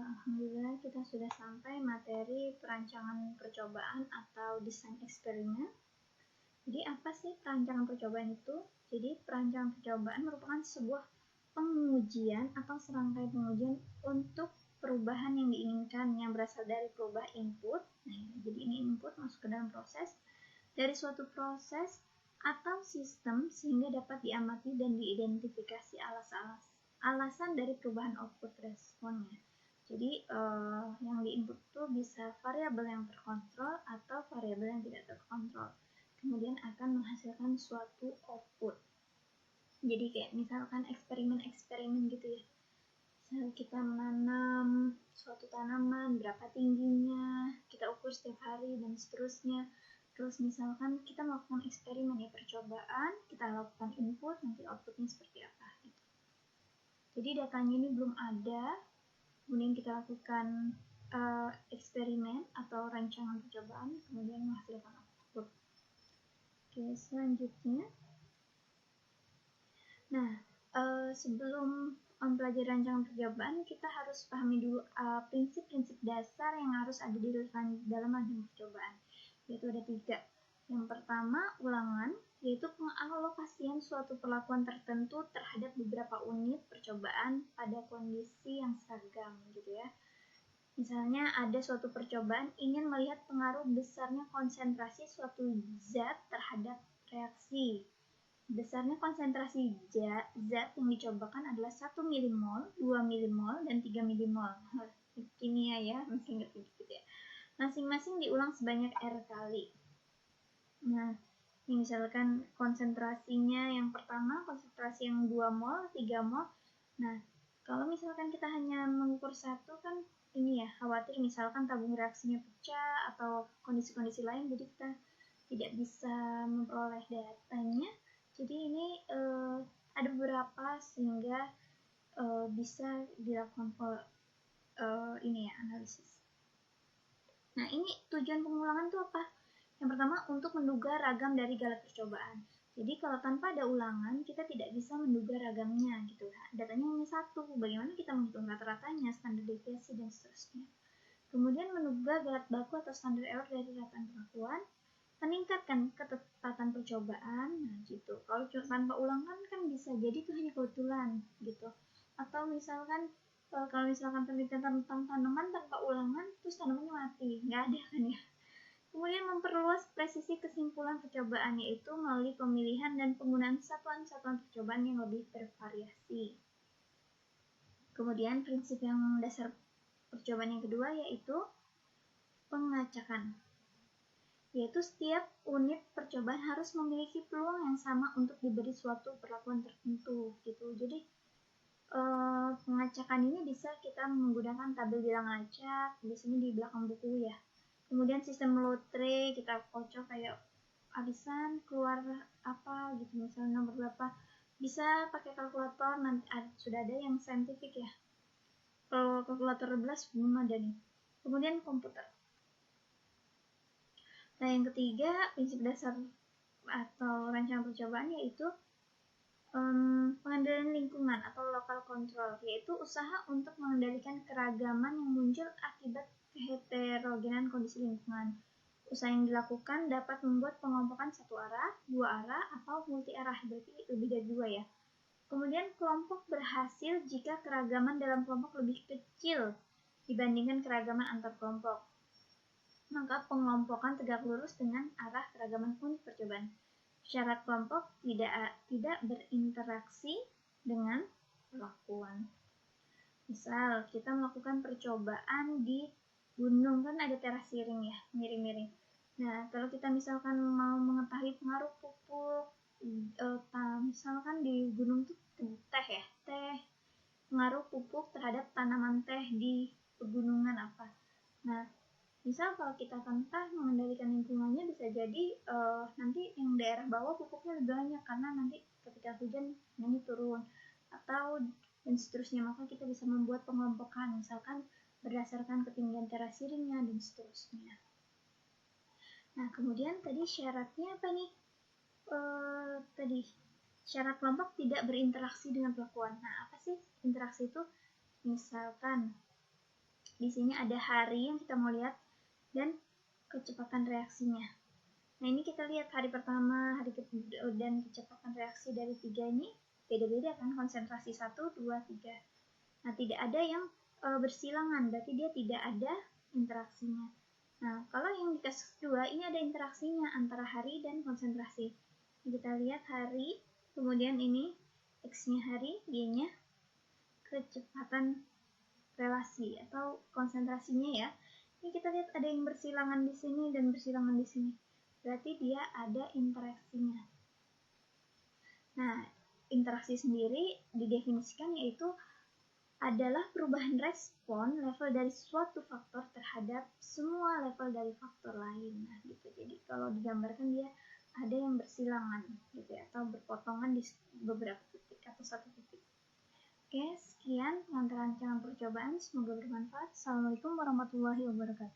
Alhamdulillah kita sudah sampai materi perancangan percobaan atau desain eksperimen. Jadi apa sih perancangan percobaan itu? Jadi perancangan percobaan merupakan sebuah pengujian atau serangkaian pengujian untuk perubahan yang diinginkan yang berasal dari perubahan input. Nah, jadi ini input masuk ke dalam proses dari suatu proses atau sistem sehingga dapat diamati dan diidentifikasi alasan dari perubahan output responnya. Jadi yang diinput itu bisa variabel yang terkontrol atau variabel yang tidak terkontrol. Kemudian akan menghasilkan suatu output. Jadi kayak misalkan eksperimen-eksperimen gitu ya. Misalnya kita menanam suatu tanaman, berapa tingginya, kita ukur setiap hari dan seterusnya. Terus misalkan kita melakukan eksperimen ya, percobaan, kita lakukan input, nanti outputnya seperti apa gitu. Jadi datanya ini belum ada, kemudian kita lakukan eksperimen atau rancangan percobaan, kemudian menghasilkan output. Oke, selanjutnya. Nah, sebelum mempelajari rancangan percobaan, kita harus pahami dulu prinsip-prinsip dasar yang harus ada di dalam rancangan percobaan. Yaitu ada 3. Yang pertama, ulangan, yaitu pengalokasian suatu perlakuan tertentu terhadap beberapa unit percobaan pada kondisi yang seragam gitu ya. Misalnya ada suatu percobaan ingin melihat pengaruh besarnya konsentrasi suatu zat terhadap reaksi. Besarnya konsentrasi zat yang dicobakan adalah 1 milimol, 2 milimol, dan 3 milimol. Kimia ya, mungkin ngerti gitu ya. Masing-masing diulang sebanyak R kali. Nah, ini misalkan konsentrasinya yang pertama, konsentrasi yang 2 mol, 3 mol. Nah, kalau misalkan kita hanya mengukur 1 kan ini ya, khawatir misalkan tabung reaksinya pecah atau kondisi-kondisi lain, jadi kita tidak bisa memperoleh datanya. Jadi ini ada beberapa sehingga bisa dilakukan ini ya, analisis. Nah, ini tujuan pengulangan itu apa? Yang pertama, untuk menduga ragam dari galat percobaan. Jadi kalau tanpa ada ulangan, kita tidak bisa menduga ragamnya gitu. Datanya hanya 1. Bagaimana kita menghitung rata-ratanya, standar deviasi dan seterusnya. Kemudian menduga galat baku atau standar error dari rataan perlakuan. Meningkatkan ketepatan percobaan. Nah, gitu. Kalau tanpa ulangan kan bisa jadi itu hanya kebetulan gitu. Atau misalkan kalau misalkan penelitian tentang tanaman tanpa ulangan, terus tanamannya mati, nggak ada kan ya. Kemudian memperluas presisi kesimpulan percobaan, yaitu melalui pemilihan dan penggunaan satuan-satuan percobaan yang lebih bervariasi. Kemudian prinsip yang dasar percobaan yang kedua yaitu pengacakan, yaitu setiap unit percobaan harus memiliki peluang yang sama untuk diberi suatu perlakuan tertentu gitu. Jadi pengacakan ini bisa kita menggunakan tabel bilang acak, biasanya di belakang buku ya. Kemudian sistem lotre, kita kocok kayak arisan keluar apa gitu, misalnya nomor berapa, bisa pakai kalkulator. Nanti sudah ada yang saintifik ya, kalau kalkulator 12 belum ada nih. Kemudian komputer. Nah, yang ketiga prinsip dasar atau rancangan percobaan yaitu pengendalian lingkungan atau local control, yaitu usaha untuk mengendalikan keragaman yang muncul akibat keheterogenan kondisi lingkungan. Usaha yang dilakukan dapat membuat pengelompokan 1 arah, 2 arah, atau multi arah, berarti lebih dari 2 ya. Kemudian kelompok berhasil jika keragaman dalam kelompok lebih kecil dibandingkan keragaman antar kelompok. Maka pengelompokan tegak lurus dengan arah keragaman unit percobaan. Syarat kelompok tidak berinteraksi dengan perlakuan. Misal kita melakukan percobaan di gunung, kan ada teras siring ya, miring-miring. Nah, kalau kita misalkan mau mengetahui pengaruh pupuk, misalkan di gunung tuh teh, pengaruh pupuk terhadap tanaman teh di pegunungan apa. Nah, misal kalau kita tentang mengendalikan lingkungannya, bisa jadi nanti yang daerah bawah pupuknya lebih banyak karena nanti ketika hujan ini turun atau dan seterusnya. Maka kita bisa membuat pengelompokan misalkan berdasarkan ketinggian teras siringnya dan seterusnya. Nah, kemudian tadi syaratnya apa nih? Tadi syarat kelompok tidak berinteraksi dengan perlakuan. Nah, apa sih interaksi itu? Misalkan di sini ada hari yang kita mau lihat dan kecepatan reaksinya. Nah, ini kita lihat hari pertama, hari kedua, dan kecepatan reaksi dari 3 ini beda-beda kan, konsentrasi 1, 2, 3. Nah, tidak ada yang bersilangan, berarti dia tidak ada interaksinya. Nah, kalau yang di kasus kedua, ini ada interaksinya antara hari dan konsentrasi. Kita lihat hari, kemudian ini X-nya hari, Y-nya kecepatan relasi atau konsentrasinya ya. Ini kita lihat ada yang bersilangan di sini dan bersilangan di sini. Berarti dia ada interaksinya. Nah, interaksi sendiri didefinisikan yaitu adalah perubahan respon level dari suatu faktor terhadap semua level dari faktor lain. Nah, gitu. Jadi kalau digambarkan dia ada yang bersilangan gitu ya, atau berpotongan di beberapa titik atau satu titik. Oke, sekian pengantar rancangan percobaan. Semoga bermanfaat. Assalamualaikum warahmatullahi wabarakatuh.